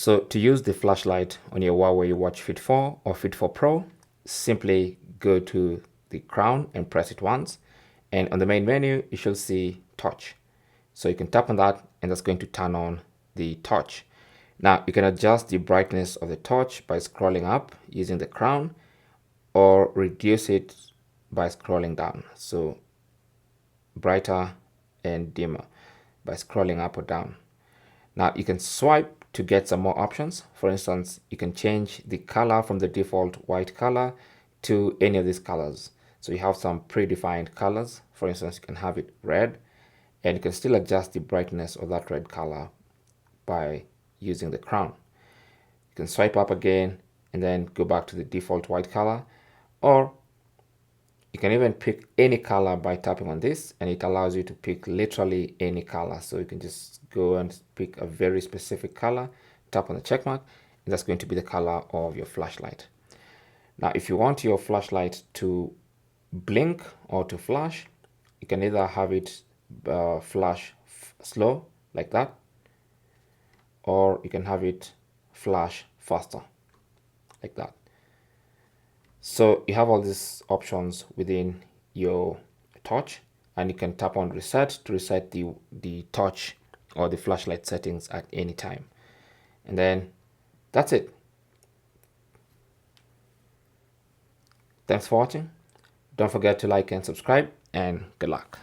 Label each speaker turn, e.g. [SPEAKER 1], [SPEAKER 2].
[SPEAKER 1] So to use the flashlight on your Huawei Watch Fit 4 or Fit 4 Pro, simply go to the crown and press it once. And on the main menu, you should see touch. So you can tap on that and that's going to turn on the touch. Now you can adjust the brightness of the touch by scrolling up using the crown or reduce it by scrolling down. So brighter and dimmer by scrolling up or down. Now you can swipe to get some more options. For instance, you can change the color from the default white color to any of these colors. So you have some predefined colors. For instance, you can have it red, and you can still adjust the brightness of that red color by using the crown. You can swipe up again and then go back to the default white color, or you can even pick any color by tapping on this, and it allows you to pick literally any color. So you can just go and pick a very specific color, tap on the check mark, and that's going to be the color of your flashlight. Now, if you want your flashlight to blink or to flash, you can either have it flash slow like that, or you can have it flash faster like that. So you have all these options within your touch, and you can tap on reset to reset the touch or the flashlight settings at any time. And then that's it. Thanks for watching. Don't forget to like and subscribe, and good luck.